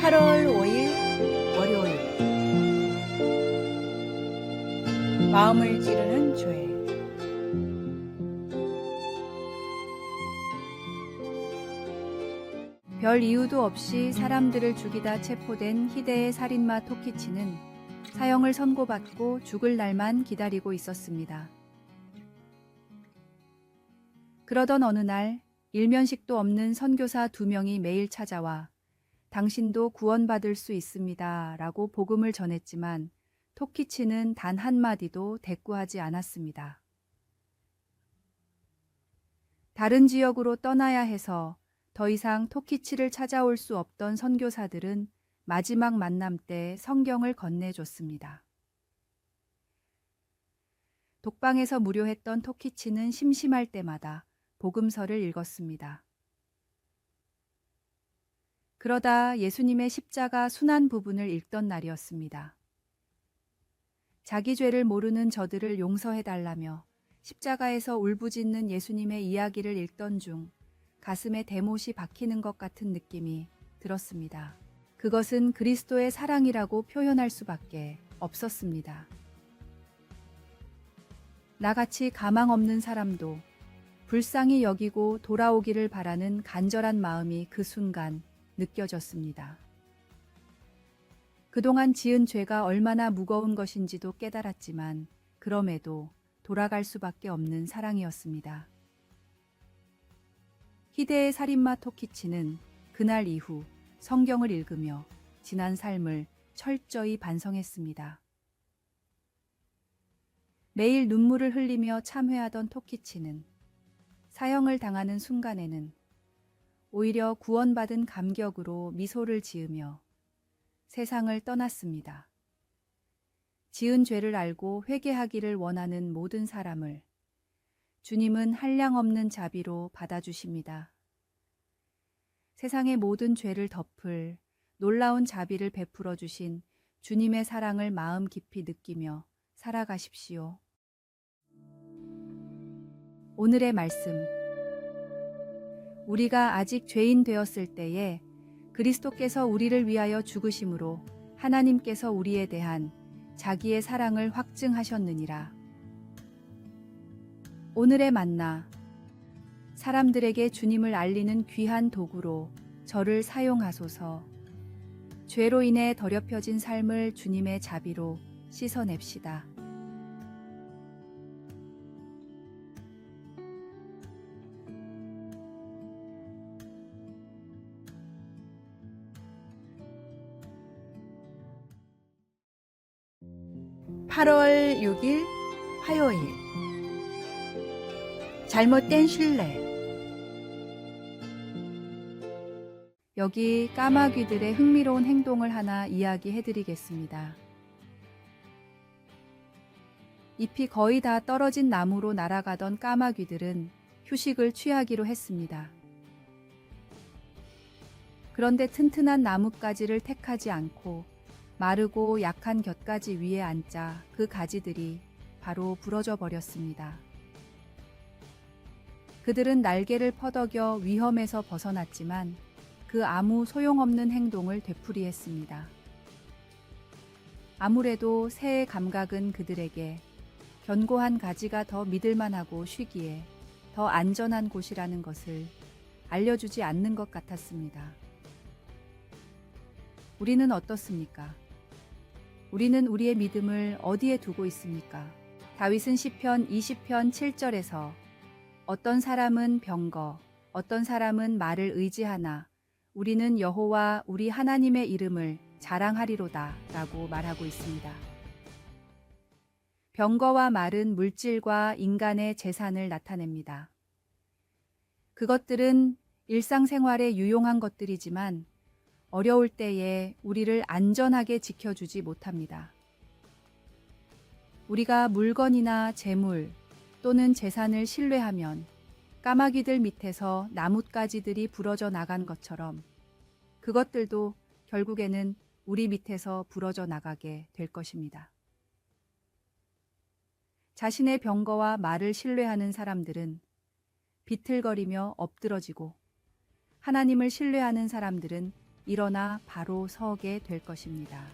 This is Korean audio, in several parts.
8월 5일 월요일 마음을 찌르는 죄. 별 이유도 없이 사람들을 죽이다 체포된 희대의 살인마 토키치는 사형을 선고받고 죽을 날만 기다리고 있었습니다. 그러던 어느 날 일면식도 없는 선교사 2명이 매일 찾아와 당신도 구원받을 수 있습니다 라고 복음을 전했지만 토키치는 단 한마디도 대꾸하지 않았습니다. 다른 지역으로 떠나야 해서 더 이상 토키치를 찾아올 수 없던 선교사들은 마지막 만남 때 성경을 건네줬습니다. 독방에서 무료했던 토키치는 심심할 때마다 복음서를 읽었습니다. 그러다 예수님의 십자가 순환 부분을 읽던 날이었습니다. 자기 죄를 모르는 저들을 용서해달라며 십자가에서 울부짖는 예수님의 이야기를 읽던 중 가슴에 대못이 박히는 것 같은 느낌이 들었습니다. 그것은 그리스도의 사랑이라고 표현할 수밖에 없었습니다. 나같이 가망 없는 사람도 불쌍히 여기고 돌아오기를 바라는 간절한 마음이 그 순간 느껴졌습니다. 그동안 지은 죄가 얼마나 무거운 것인지도 깨달았지만 그럼에도 돌아갈 수밖에 없는 사랑이었습니다. 희대의 살인마 토키치는 그날 이후 성경을 읽으며 지난 삶을 철저히 반성했습니다. 매일 눈물을 흘리며 참회하던 토키치는 사형을 당하는 순간에는 오히려 구원받은 감격으로 미소를 지으며 세상을 떠났습니다. 지은 죄를 알고 회개하기를 원하는 모든 사람을 주님은 한량없는 자비로 받아주십니다. 세상의 모든 죄를 덮을 놀라운 자비를 베풀어 주신 주님의 사랑을 마음 깊이 느끼며 살아가십시오. 오늘의 말씀. 우리가 아직 죄인 되었을 때에 그리스도께서 우리를 위하여 죽으심으로 하나님께서 우리에 대한 자기의 사랑을 확증하셨느니라. 오늘의 만나. 사람들에게 주님을 알리는 귀한 도구로 저를 사용하소서. 죄로 인해 더럽혀진 삶을 주님의 자비로 씻어냅시다. (8월 6일) 화요일. 잘못된 신뢰. 여기 까마귀들의 흥미로운 행동을 하나 이야기해드리겠습니다. 잎이 거의 다 떨어진 나무로 날아가던 까마귀들은 휴식을 취하기로 했습니다. 그런데 튼튼한 나뭇가지를 택하지 않고 마르고 약한 곁가지 위에 앉자 그 가지들이 바로 부러져 버렸습니다. 그들은 날개를 퍼덕여 위험에서 벗어났지만 그 아무 소용없는 행동을 되풀이했습니다. 아무래도 새의 감각은 그들에게 견고한 가지가 더 믿을만하고 쉬기에 더 안전한 곳이라는 것을 알려주지 않는 것 같았습니다. 우리는 어떻습니까? 우리는 우리의 믿음을 어디에 두고 있습니까? 다윗은 시편 20편 7절에서 어떤 사람은 병거, 어떤 사람은 말을 의지하나 우리는 여호와 우리 하나님의 이름을 자랑하리로다 라고 말하고 있습니다. 병거와 말은 물질과 인간의 재산을 나타냅니다. 그것들은 일상생활에 유용한 것들이지만 어려울 때에 우리를 안전하게 지켜주지 못합니다. 우리가 물건이나 재물 또는 재산을 신뢰하면 까마귀들 밑에서 나뭇가지들이 부러져 나간 것처럼 그것들도 결국에는 우리 밑에서 부러져 나가게 될 것입니다. 자신의 병거와 말을 신뢰하는 사람들은 비틀거리며 엎드러지고 하나님을 신뢰하는 사람들은 일어나 바로 서게 될 것입니다.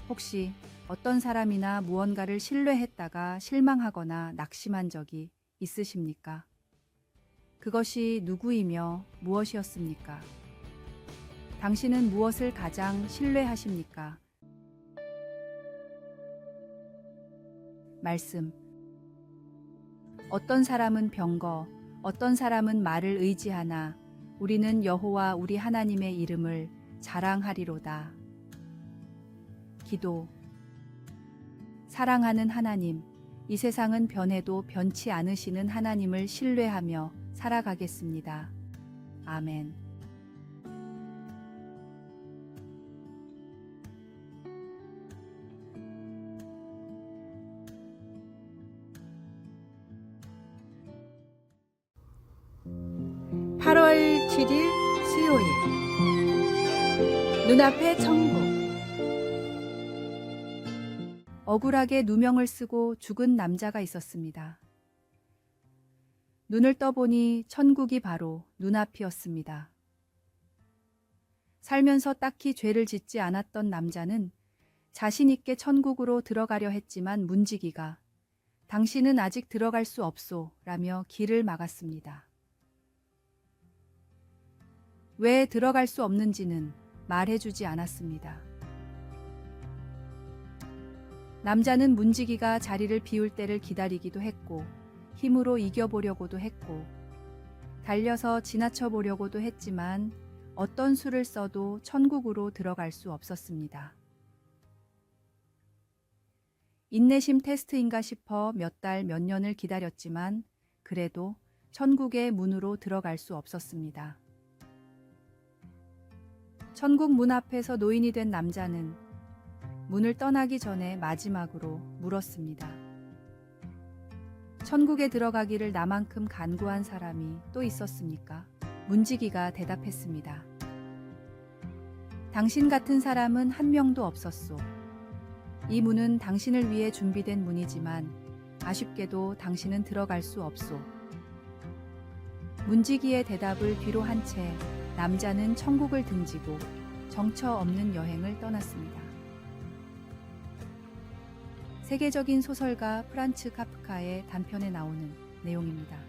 혹시 어떤 사람이나 무언가를 신뢰했다가 실망하거나 낙심한 적이 있으십니까? 그것이 누구이며 무엇이었습니까? 당신은 무엇을 가장 신뢰하십니까? 말씀. 어떤 사람은 병거, 어떤 사람은 말을 의지하나 우리는 여호와 우리 하나님의 이름을 자랑하리로다. 기도. 사랑하는 하나님, 이 세상은 변해도 변치 않으시는 하나님을 신뢰하며 살아가겠습니다. 아멘. (8월 7일) 수요일. 눈앞에 천국. 억울하게 누명을 쓰고 죽은 남자가 있었습니다. 눈을 떠보니 천국이 바로 눈앞이었습니다. 살면서 딱히 죄를 짓지 않았던 남자는 자신 있게 천국으로 들어가려 했지만 문지기가 당신은 아직 들어갈 수 없소 라며 길을 막았습니다. 왜 들어갈 수 없는지는 말해주지 않았습니다. 남자는 문지기가 자리를 비울 때를 기다리기도 했고 힘으로 이겨보려고도 했고 달려서 지나쳐 보려고도 했지만 어떤 수를 써도 천국으로 들어갈 수 없었습니다. 인내심 테스트인가 싶어 몇 달, 몇 년을 기다렸지만 그래도 천국의 문으로 들어갈 수 없었습니다. 천국 문 앞에서 노인이 된 남자는 문을 떠나기 전에 마지막으로 물었습니다. 천국에 들어가기를 나만큼 간구한 사람이 또 있었습니까? 문지기가 대답했습니다. 당신 같은 사람은 한 명도 없었소. 이 문은 당신을 위해 준비된 문이지만 아쉽게도 당신은 들어갈 수 없소. 문지기의 대답을 뒤로 한 채 남자는 천국을 등지고 정처 없는 여행을 떠났습니다. 세계적인 소설가 프란츠 카프카의 단편에 나오는 내용입니다.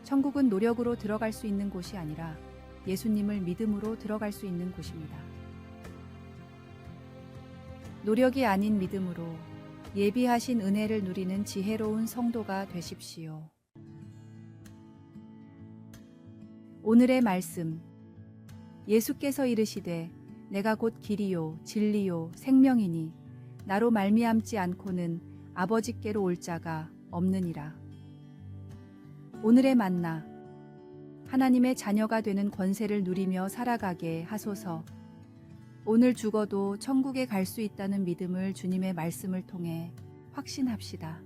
천국은 노력으로 들어갈 수 있는 곳이 아니라 예수님을 믿음으로 들어갈 수 있는 곳입니다. 노력이 아닌 믿음으로 예비하신 은혜를 누리는 지혜로운 성도가 되십시오. 오늘의 말씀. 예수께서 이르시되 내가 곧 길이요 진리요 생명이니 나로 말미암지 않고는 아버지께로 올 자가 없느니라. 오늘의 만나. 하나님의 자녀가 되는 권세를 누리며 살아가게 하소서. 오늘 죽어도 천국에 갈 수 있다는 믿음을 주님의 말씀을 통해 확신합시다.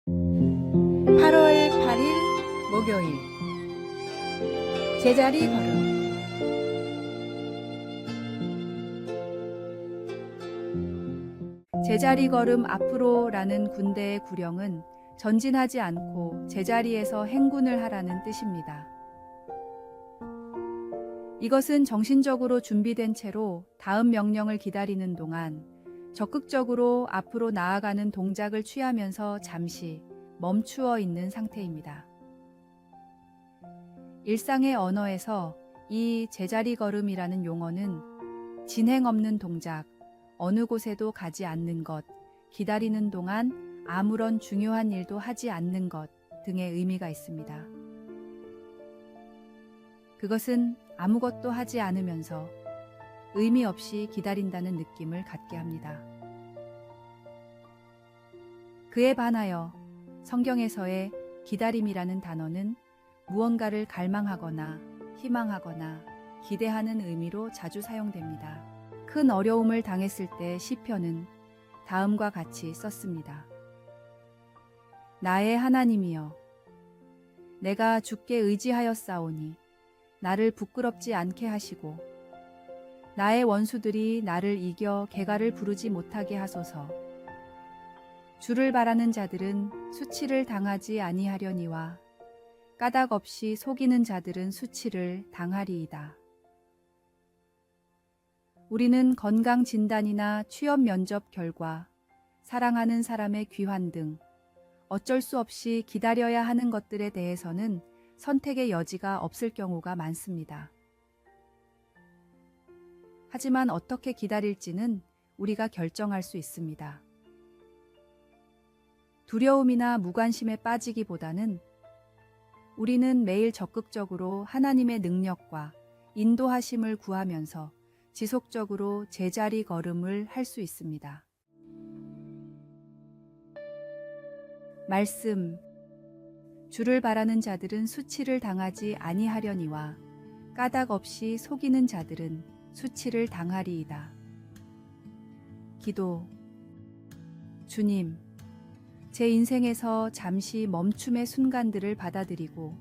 (8월 8일) 목요일. 제자리 걸음. 제자리 걸음 앞으로라는 군대의 구령은 전진하지 않고 제자리에서 행군을 하라는 뜻입니다. 이것은 정신적으로 준비된 채로 다음 명령을 기다리는 동안 적극적으로 앞으로 나아가는 동작을 취하면서 잠시 멈추어 있는 상태입니다. 일상의 언어에서 이 제자리 걸음이라는 용어는 진행 없는 동작, 어느 곳에도 가지 않는 것, 기다리는 동안 아무런 중요한 일도 하지 않는 것 등의 의미가 있습니다. 그것은 아무것도 하지 않으면서 의미 없이 기다린다는 느낌을 갖게 합니다. 그에 반하여 성경에서의 기다림이라는 단어는 무언가를 갈망하거나 희망하거나 기대하는 의미로 자주 사용됩니다. 큰 어려움을 당했을 때 시편은 다음과 같이 썼습니다. 나의 하나님이여, 내가 주께 의지하였사오니 나를 부끄럽지 않게 하시고 나의 원수들이 나를 이겨 개가를 부르지 못하게 하소서. 주를 바라는 자들은 수치를 당하지 아니하려니와 까닭 없이 속이는 자들은 수치를 당하리이다. 우리는 건강 진단이나 취업 면접 결과, 사랑하는 사람의 귀환 등 어쩔 수 없이 기다려야 하는 것들에 대해서는 선택의 여지가 없을 경우가 많습니다. 하지만 어떻게 기다릴지는 우리가 결정할 수 있습니다. 두려움이나 무관심에 빠지기보다는 우리는 매일 적극적으로 하나님의 능력과 인도하심을 구하면서 지속적으로 제자리 걸음을 할 수 있습니다. 말씀. 주를 바라는 자들은 수치를 당하지 아니하려니와 까닭 없이 속이는 자들은 수치를 당하리이다. 기도. 주님, 제 인생에서 잠시 멈춤의 순간들을 받아들이고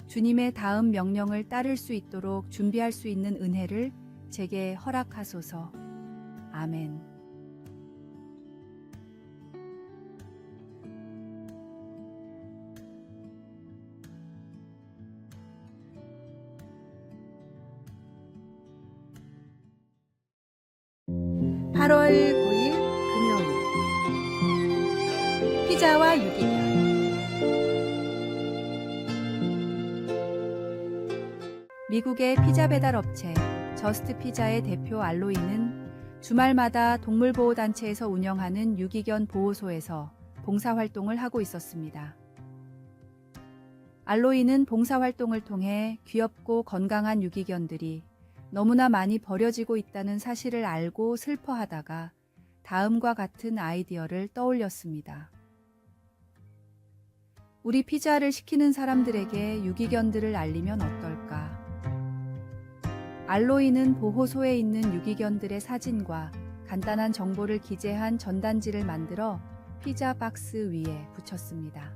주님의 다음 명령을 따를 수 있도록 준비할 수 있는 은혜를 제게 허락하소서. 아멘. 8월 9일 금요일. 피자와 유기견. 미국의 피자 배달 업체 저스트 피자의 대표 알로이는 주말마다 동물보호단체에서 운영하는 유기견 보호소에서 봉사활동을 하고 있었습니다. 알로이는 봉사활동을 통해 귀엽고 건강한 유기견들이 너무나 많이 버려지고 있다는 사실을 알고 슬퍼하다가 다음과 같은 아이디어를 떠올렸습니다. 우리 피자를 시키는 사람들에게 유기견들을 알리면 어떨까? 알로이는 보호소에 있는 유기견들의 사진과 간단한 정보를 기재한 전단지를 만들어 피자 박스 위에 붙였습니다.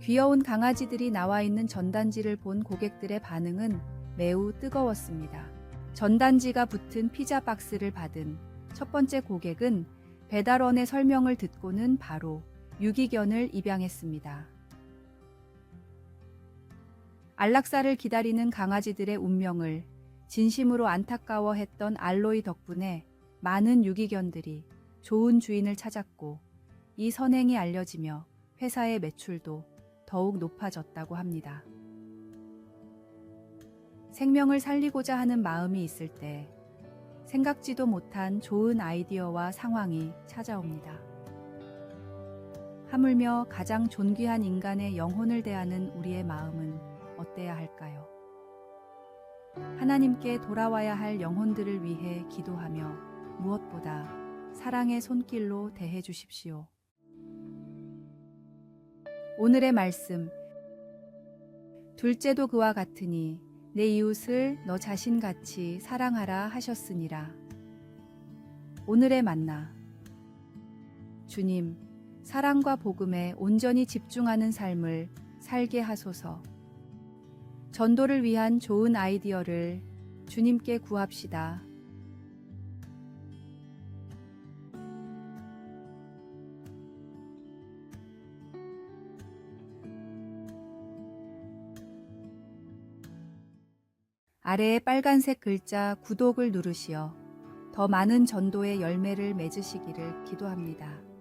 귀여운 강아지들이 나와 있는 전단지를 본 고객들의 반응은 매우 뜨거웠습니다. 전단지가 붙은 피자 박스를 받은 첫 번째 고객은 배달원의 설명을 듣고는 바로 유기견을 입양했습니다. 안락사를 기다리는 강아지들의 운명을 진심으로 안타까워했던 알로이 덕분에 많은 유기견들이 좋은 주인을 찾았고 이 선행이 알려지며 회사의 매출도 더욱 높아졌다고 합니다. 생명을 살리고자 하는 마음이 있을 때 생각지도 못한 좋은 아이디어와 상황이 찾아옵니다. 하물며 가장 존귀한 인간의 영혼을 대하는 우리의 마음은 어때야 할까요? 하나님께 돌아와야 할 영혼들을 위해 기도하며 무엇보다 사랑의 손길로 대해 주십시오. 오늘의 말씀. 둘째도 그와 같으니 내 이웃을 너 자신같이 사랑하라 하셨으니라. 오늘의 만나. 주님, 사랑과 복음에 온전히 집중하는 삶을 살게 하소서. 전도를 위한 좋은 아이디어를 주님께 구합시다. 아래의 빨간색 글자 구독을 누르시어 더 많은 전도의 열매를 맺으시기를 기도합니다.